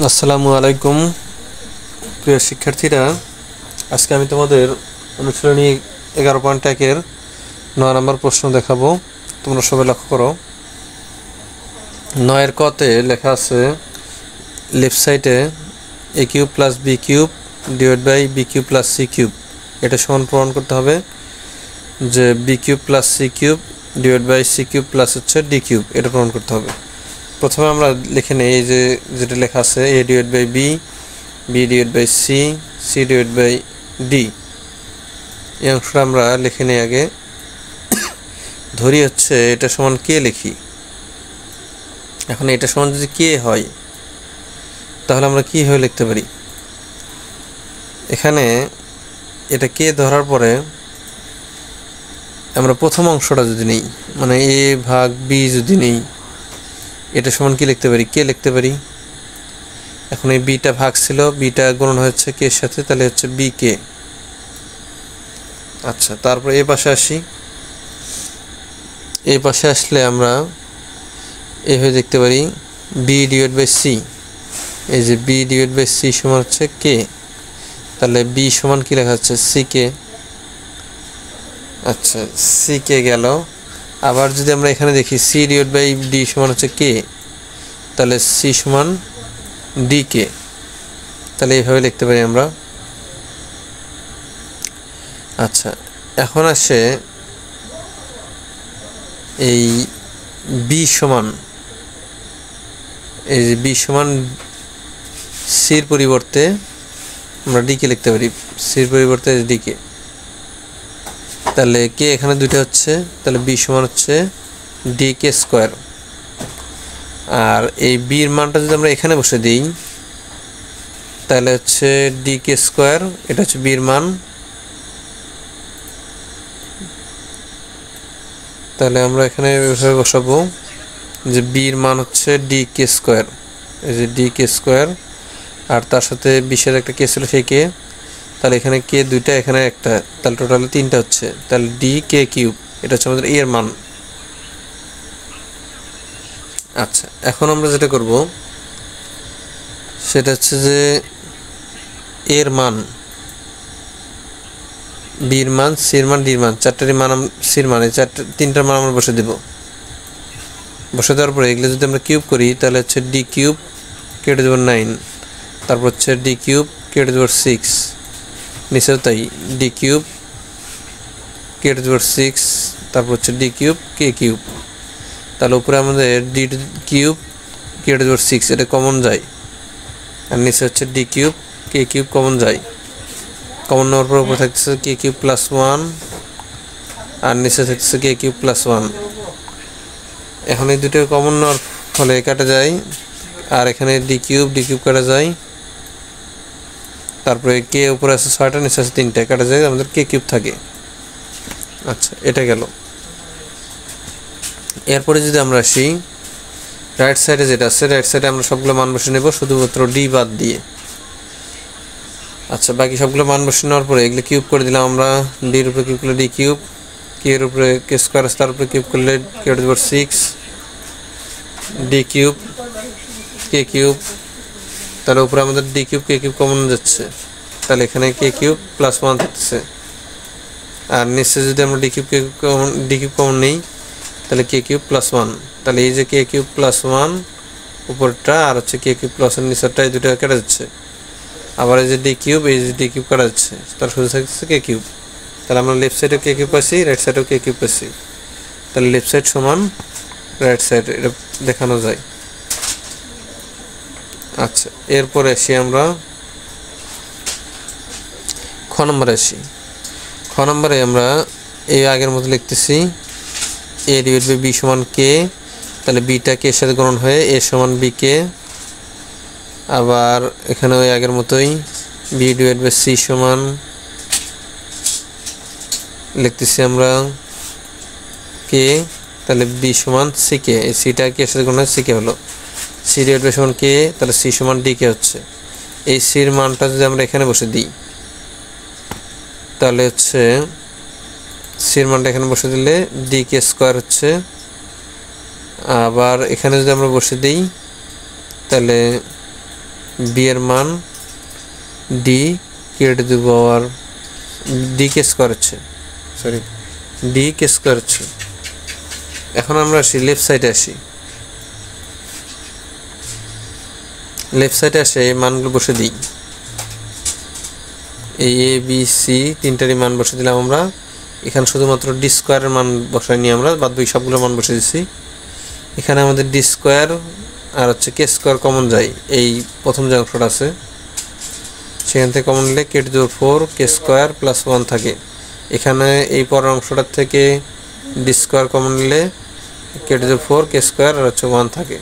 আসসালামু আলাইকুম প্রিয় শিক্ষার্থীরা, আজকে আমি তোমাদের অনুশীলনী 11.1-এর 9 নম্বর প্রশ্ন দেখাবো। তোমরা সবাই লক্ষ্য করো। 9-এর কতে লেখা আছে লেফট সাইডে a cube plus b cube divide by b cube plus c cube, এটা সমান প্রমাণ করতে হবে যে b cube plus c cube divide by c cube plus হচ্ছে d কিউব, এটা প্রমাণ করতে হবে। প্রথমে আমরা লিখে নেই এই যে যেটা লেখা আছে a divide by b, b divide by c, c divide by d, এই অংশটা আমরা লিখে নেই আগে। ধরি হচ্ছে এটা সমান কে লিখি। এখন এটা সমান যদি কে হয় তাহলে আমরা কিভাবে লিখতে পারি। এখানে এটা কে ধরার পরে আমরা প্রথম অংশটা যদি নেই, মানে a ভাগ b যদি নেই, এটা সমান কি লিখতে পারি, কে লিখতে পারি। এখন এই বিটা ভাগ ছিল, বিটা গুণন হচ্ছে কে এর সাথে, তাহলে হচ্ছে বি কে। আচ্ছা, তারপর এই পাশে আসি। এই পাশে আসলে আমরা এইভাবে দেখতে পারি বি ডিভাইড বাই সি। এই যে বি ডিভাইড বাই সি সমান হচ্ছে কে, তাহলে বি সমান কি লেখা হচ্ছে সি কে। আচ্ছা, সি কে গেল। আবার যদি আমরা এখানে দেখি সি ডিভাইড বাই ডি সমান হচ্ছে কে, তাহলে সি সমান ডি কে, তাহলে এইভাবে লিখতে পারি আমরা। আচ্ছা, এখন আসে এই বি সমান, এই যে বি সমান সির পরিবর্তে আমরা ডি কে লিখতে পারি, সির পরিবর্তে ডি কে। তাহলে কে এখানে দুইটা হচ্ছে, তাহলে বি সমান হচ্ছে ডি কে স্কোয়ার। আর এই বির মানটা যদি আমরা এখানে বসে দিই তাহলে হচ্ছে ডি কে স্কোয়ার, এটা হচ্ছে বির মান। তাহলে আমরা এখানে এভাবে বসাবো যে বির মান হচ্ছে ডি কে স্কোয়ার, এই যে ডি কে স্কোয়ার, আর তার সাথে বিশের একটা কে ছিল সেই কে, তাহলে এখানে কে দুইটা, এখানে একটা, তাহলে টোটাল তিনটা হচ্ছে, তাহলে ডি কে কিউব, এটা হচ্ছে আমাদের এর মান। আচ্ছা, এখন আমরা যেটা করব সেটা হচ্ছে যে এর মান, বির মান, সির মান, ডির মান, চারটারই মান, সির মান, এই তিনটার মান আমরা বসে দেব। বসে দেওয়ার পরে এগুলো যদি আমরা কিউব করি তাহলে হচ্ছে D cube K to the power 9, তারপর হচ্ছে D cube K to the power 6, নিচেও তাই D cube K to the power 6, তারপর হচ্ছে ডি কিউব কে কিউব। তাহলে উপরে আমাদের D cube K to the power 6 এটা কমন যায়, আর নিচে হচ্ছে D cube K cube common যায়। কমন নেওয়ার পর উপরে থাকতেছে কে কিউব প্লাস 1, আর নিচে থাকতেছে কে কিউব প্লাস 1। এখন এই দুটো কমন নেওয়ার ফলে কাটা যায়, আর এখানে ডি কিউব কাটা যায়। তারপরে কে উপরে আছে 6টা, নিচে আছে 3টা, কাটা যায়, আমাদের কে কিউব থাকে। আচ্ছা, এটা গেল। এরপরে যদি আমরা আসি রাইট সাইডে যেটা আছে, রাইট সাইডে আমরা সবগুলো মান বসে নেব শুধুমাত্র ডি বাদ দিয়ে। আচ্ছা, বাকি সবগুলো মান বসে নেওয়ার পরে এগুলো কিউব করে দিলাম আমরা। ডির উপরে কিউব করলে ডি কিউব, কে এর উপরে কে স্কোয়ার আছে, তার উপরে কিউব করলে K to the power 6, D cube K cube, তাহলে উপরে আমাদের D cube K cube common যাচ্ছে, তাহলে এখানে কে কিউব প্লাস 1 থাকতেছে। আর নিচে যদি আমরা ডি কিউব কমন নেই তাহলে কে কিউব প্লাস 1, তাহলে এই যে কে কিউব প্লাস 1 উপরটা, আর হচ্ছে কে কিউব প্লাস 1 নিচেরটা, এই দুটো কেটে যাচ্ছে। আবার এই যে ডি কিউব, এই যে ডি কিউব কাটা যাচ্ছে, তার শুধু থাকছে কে কিউব। তাহলে আমরা লেফট সাইডেও কে কিউব পাচ্ছি, রাইট সাইডেও কে কিউব পাচ্ছি, তাহলে লেফট সাইড সমান রাইট সাইড, এটা দেখানো যায়। আচ্ছা, এরপরে আসি আমরা খ নম্বরে আসি। খ নম্বরে আমরা এই আগের মতো লিখতেছি এ ডিভাইড বাই বি সমান কে, তাহলে বিটা কে এর সাথে গুণন হয়ে এ সমান বি কে। আবার এখানে ওই আগের মতোই বি ডিভাইড বাই সি সমান লিখতেছি আমরা কে, তাহলে বি সমান সি কে, এই সিটা কে এর সাথে গুণ হয় সি কে হলো। সি ডিভাইড বাই সমান কে, তাহলে সি সমান ডি কে হচ্ছে। এই সির মানটা যদি আমরা এখানে বসে দিই তাহলে হচ্ছে সির মানটা এখানে বসে দিলে ডি কে স্কোয়ার হচ্ছে। আবার এখানে যদি আমরা বসে দিই তাহলে বি এর মান D K to the power D K square হচ্ছে, সরি ডি কে স্কোয়ার হচ্ছে। এখন আমরা আসি লেফট সাইডে আসি, লেফট সাইডে আসে এই মানগুলো বসে দিই। এই এ বি সি তিনটারই মান বসে দিলাম আমরা। এখানে শুধুমাত্র ডি স্কোয়ারের মান বসাই নিয়ে আমরা বাদ বাকি সবগুলো মান বসে দিচ্ছি। এখানে আমাদের ডি স্কোয়ার আর হচ্ছে কে স্কোয়ার কমন যায়, এই প্রথম যে অংশটা আছে সেখান থেকে কমন নিলে K to the power 4 K square plus 1 থাকে। এখানে এই পরের অংশটার থেকে ডি স্কোয়ার কমন নিলে K to the power 4 K square আর হচ্ছে 1 থাকে।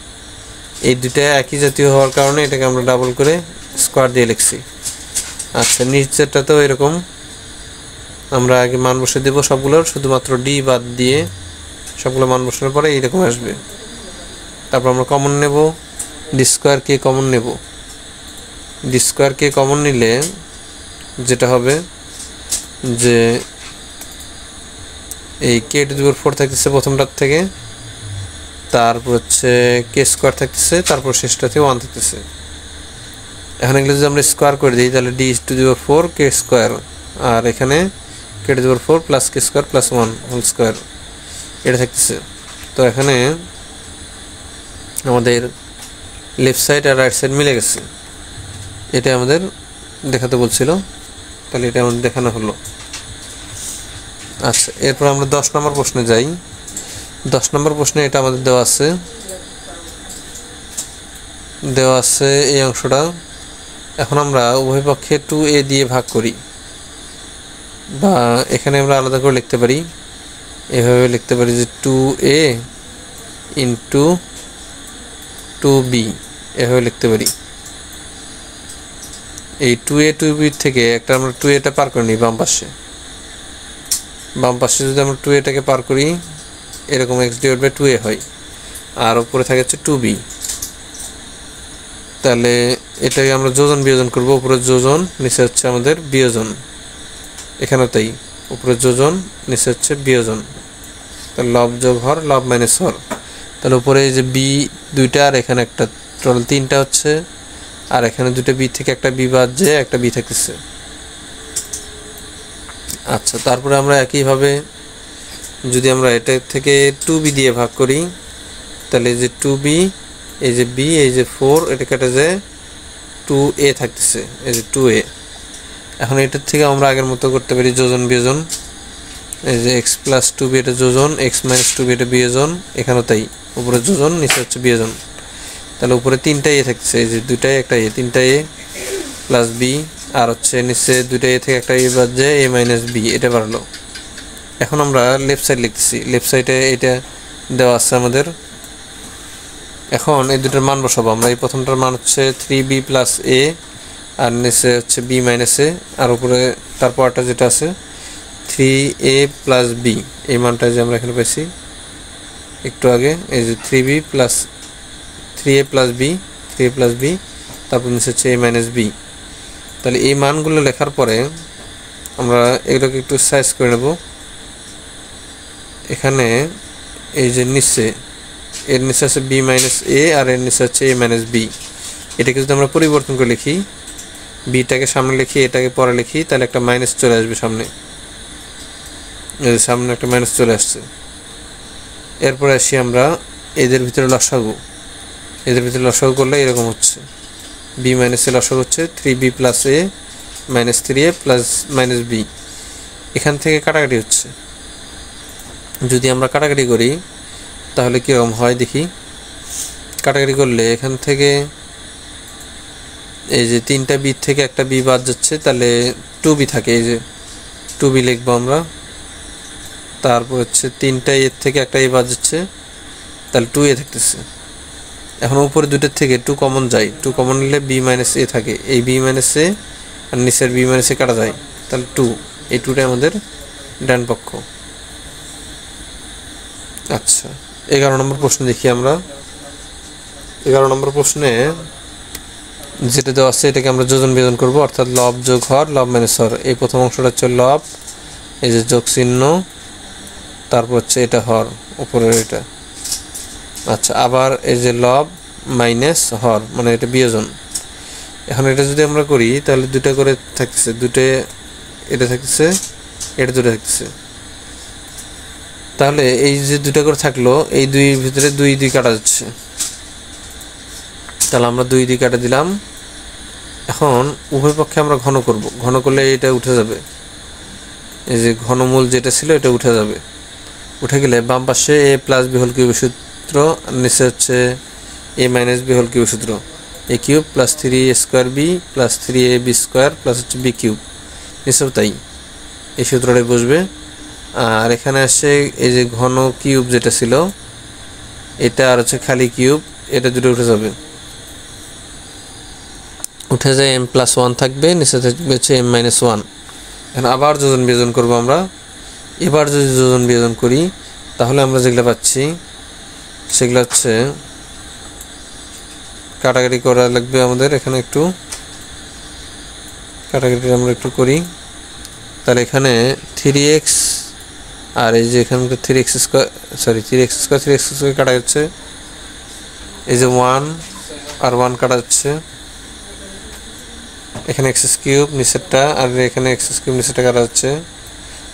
এই দুটো একই জাতীয় হওয়ার কারণে এটাকে আমরা ডাবল করে স্কোয়ার দিয়ে লিখছি। আচ্ছা, নিচেরটাতেও এরকম আমরা আগে মান বসে দেবো সবগুলোর, শুধুমাত্র ডি বাদ দিয়ে সবগুলো মান বসানোর পরে এইরকম আসবে। তারপর আমরা কমন নেব, ডি স্কোয়ার কে কমন নেব। ডি স্কোয়ার কে কমন নিলে যেটা হবে যে এই কে টু দি পাওয়ার 4 থাকতেছে প্রথমটার থেকে, তারপর হচ্ছে কে স্কোয়ার থাকতেছে, তারপর শেষটা থেকে 1 থাকতেছে। এখন এগুলো যদি আমরা স্কোয়ার করে দিই তাহলে D to the power 4 K square, আর এখানে K to the power 4 plus K square plus 1 whole square এটা থাকতেছে। তো এখানে আমাদের লেফট সাইড আর রাইট সাইড মিলে গেছে, এটা আমাদের দেখাতে বলছিল, তাহলে এটা আমাদের দেখানো হলো। আচ্ছা, এরপর আমরা 10 নম্বর প্রশ্নে যাই। 10 নম্বর প্রশ্নে এটা আমাদের দেওয়া আছে এই অংশটা। এখন আমরা উভয় পক্ষে 2a দিয়ে ভাগ করি, বা এখানে আমরা আলাদা করে লিখতে পারি, এভাবে লিখতে পারি যে 2a ইন্টু 2b, এভাবে লিখতে পারি। এই 2a 2b থেকে একটা আমরা 2aটা পার করে নিই বাম পাশে যদি আমরা 2aটাকে পার করি এরকম x ডিভাইড বাই 2a হয়, আর উপরে থাকে হচ্ছে 2b। তাহলে এটাকে আমরা যোজন বিয়োজন করব, উপরে যোজন নিচে হচ্ছে আমাদের বিয়োজন, এখানেও তাই, উপরে যোজন নিচে হচ্ছে বিয়োজন। তাহলে লব যোগ হর, লব মাইনাস হর। তাহলে উপরে এই যে বি দুইটা আর এখানে একটা, টোটাল 3টা হচ্ছে, আর এখানে দুটো বি থেকে একটা বি বাদ যে একটা বি থাকতেছে। আচ্ছা, তারপরে আমরা একইভাবে যদি আমরা এটা থেকে 2b দিয়ে ভাগ করি তাহলে এই যে 2b, এই যে b, এই যে 4, এটা কেটে যায় 2a থাকতেছে, এই যে 2a। এখন এটার থেকে আমরা আগের মতো করতে পারি যোজন বিয়োজন, এই যে x প্লাস 2b এটা যোজন, x মাইনাস 2b এটা বিয়োজন, এখানেও তাই, উপরে যোজন নিচে হচ্ছে বিয়োজন। তাহলে উপরে 3টা a থাকতেছে, এই যে 2টা একটা a, 3টা a প্লাস b, আর হচ্ছে নিচে 2টা a থেকে একটা a বাদ যায় a মাইনাস b, এটা বাড়লো। এখন আমরা লেফট সাইড লিখতেছি, লেফট সাইডে এটা দেওয়া আছে আমাদের। এখন এই দুটোর মান বসাবো আমরা। এই প্রথমটার মান হচ্ছে 3b প্লাস a, আর নিচে হচ্ছে b মাইনাস a, আর উপরে তারপরটা যেটা আছে 3a প্লাস b, এই মানটা যে আমরা এখানে পাইছি একটু আগে, এই যে 3b plus 3a plus b, 3a plus b, তারপর নিচে হচ্ছে a মাইনাস b। তাহলে এই মানগুলো লেখার পরে আমরা এগুলোকে একটু সাইজ করে নেব। এখানে এই যে নিচে, এর নিচে আছে b মাইনাস a, আর এর নিচে হচ্ছে a মাইনাস b। এটাকে যদি আমরা পরিবর্তন করে লিখি, বিটাকে সামনে লিখি, এটাকে পরে লিখি, তাহলে একটা মাইনাস চলে আসবে সামনে, এই যে সামনে একটা মাইনাস চলে আসছে। এরপরে আসি আমরা এদের ভিতরে লসাগু, এদের ভিতরে লসাগু করলে এরকম হচ্ছে, b মাইনাস a লসাগু হচ্ছে 3b plus a minus 3a plus minus b। এখান থেকে কাটাকাটি হচ্ছে, যদি আমরা কাটাকাটি করি তাহলে কীরকম হয় দেখি। কাটাকাটি করলে এখান থেকে এই যে 3টা বি থেকে একটা বি বাদ যাচ্ছে, তাহলে 2b থাকে, এই যে 2b লিখবো আমরা। তারপর হচ্ছে 3টা এর থেকে একটা এ বাদ যাচ্ছে, তাহলে 2a থাকতেছে। এখন উপরে দুটোর থেকে 2 কমন যায়, 2 কমন নিলে b মাইনাস a থাকে, এই b মাইনাস a আর নিচের b মাইনাস a কাটা যায়, তাহলে 2, এই 2টা আমাদের ডান পক্ষ। আচ্ছা, 11 নম্বর প্রশ্ন দেখি আমরা। 11 নম্বর প্রশ্নে যেটা দেওয়া আছে এটাকে আমরা যোজন বিয়োজন করবো, অর্থাৎ লব যোগ হর, লব মাইনাস হর। এই প্রথম অংশটা হচ্ছে লব, এই যে যোগ চিহ্ন, তারপর হচ্ছে এটা হর উপরের এটা। আচ্ছা, আবার এই যে লব মাইনাস হর, মানে এটা বিয়োজন। এখন এটা যদি আমরা করি তাহলে দুটা করে থাকতেছে, দুটো এটা থাকতেছে, এটা দুটো থাকতেছে। তাহলে এই যে দুটা করে থাকলো, এই দুইয়ের ভিতরে দুই দুই কাটা যাচ্ছে, তাহলে আমরা দুই দুই কাটা দিলাম। এখন উভয় পক্ষে আমরা ঘন করব, ঘন করলে এটা উঠে যাবে, এই যে ঘনমূল যেটা ছিল এটা উঠে যাবে। উঠে গেলে বাম পাশে এ প্লাস বি হোল কিউবের সূত্র, আর নিচে হচ্ছে এ মাইনাস বি হোল কিউবের সূত্র, A cube plus 3a square B plus 3ab square plus হচ্ছে বি কিউব, এসব তাই এই সূত্রটাই বসবে। আর এখানে আসছে এই যে ঘন কিউব যেটা ছিল এটা, আর হচ্ছে খালি কিউব, এটা দুটো উঠে যাবে, উঠে যায় m প্লাস 1 থাকবে, নিচে থাকবে হচ্ছে m মাইনাস 1। এখন আবার যোজন বিয়োজন করবো আমরা। এবার যদি যোজন বিয়োজন করি তাহলে আমরা যেগুলো পাচ্ছি সেগুলো হচ্ছে কাটাকাটি করা লাগবে আমাদের, এখানে একটু কাটাকাটি আমরা একটু করি। তাহলে এখানে 3x আর এই যে এখানে 3x square, sorry 3x square কাটা যাচ্ছে, এই যে 1 আর 1 কাটা যাচ্ছে, এখানে এক্স কিউব নিচেরটা আর এখানে এক্স কিউব নিচেরটা কাটা যাচ্ছে,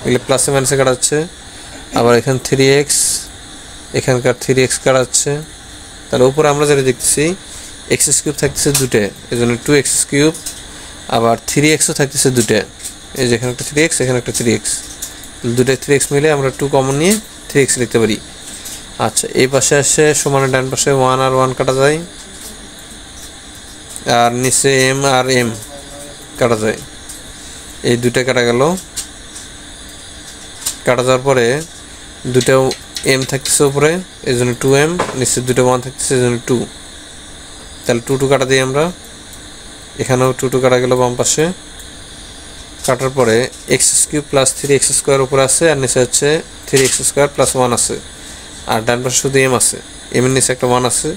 এগুলো প্লাসে মাইনাসে কাটা যাচ্ছে। আবার এখানে 3x, এখানকার 3x কাটা যাচ্ছে। তাহলে উপরে আমরা যেটা দেখতেছি এক্স কিউব থাকতেছে দুটো, এই জন্য 2x কিউব, আবার 3xও থাকতেছে দুটো, এই যে এখানে একটা 3x এখানে একটা 3x, দুটো 3x মিলে আমরা 2 কমন নিয়ে 3x লিখতে পারি। আচ্ছা, এই পাশে আসে সমানের ডান পাশে 1 আর 1 কাটা যায়, আর নিচে m আর m কাটা যায়, এই দুটো কাটা গেল। কাটা যাওয়ার পরে দুটো m থাকতেছে উপরে, এই জন্য 2m, নিচে দুটো 1 থাকতেছে এই জন্য 2, তাহলে 2 2 কাটা দিই আমরা, এখানেও 2 2 কাটা গেল বাম পাশে। কাটার পরে x cube plus 3x square উপরে আছে, আর নিচে হচ্ছে 3x স্কোয়ার প্লাস 1 আছে, আর ডান পাশে শুধু m আছে, m এর নিচে একটা 1 আছে,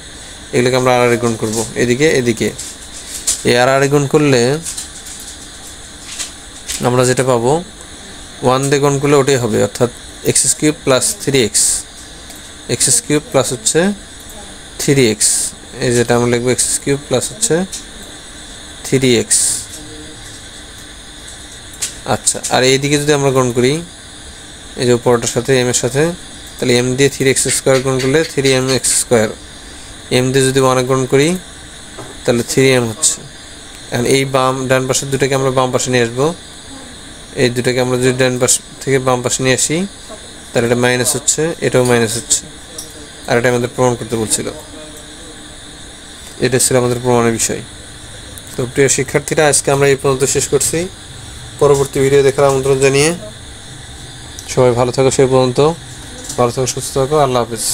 এগুলোকে আমরা আর গুণ করবো এদিকে এদিকে। এই আর গুণ করলে আমরা যেটা পাবো 1 দিয়ে গুণ করলে ওটাই হবে, অর্থাৎ x cube plus 3x, x cube plus হচ্ছে 3x, এই যেটা আমরা লিখবো এক্স কিউব প্লাস হচ্ছে 3x। আচ্ছা, আর এইদিকে যদি আমরা গুণ করি এই যে উপরটার সাথে m এর সাথে, তাহলে m দিয়ে 3x স্কোয়ার গুণ করলে 3mx স্কোয়ার, m দিয়ে যদি 1 গুণ করি তাহলে 3m হচ্ছে। এখন এই ডান পাশের দুটোকে আমরা বাম পাশে নিয়ে আসবো, এই দুটোকে আমরা যদি ডান পাশ থেকে বাম পাশে নিয়ে আসি তাহলে এটা মাইনাস হচ্ছে, এটাও মাইনাস হচ্ছে, আর এটা আমাদের প্রমাণ করতে বলছিল। এটা ছিল আমাদের প্রমাণের বিষয়। তো প্রিয় শিক্ষার্থীরা, আজকে আমরা এই পর্যন্ত শেষ করছি। পরবর্তী ভিডিও দেখার আমন্ত্রণ জানিয়ে সবাই ভালো থাকো, সেই পর্যন্ত ভালো থাকো, সুস্থ থাকো, আল্লাহ হাফেজ।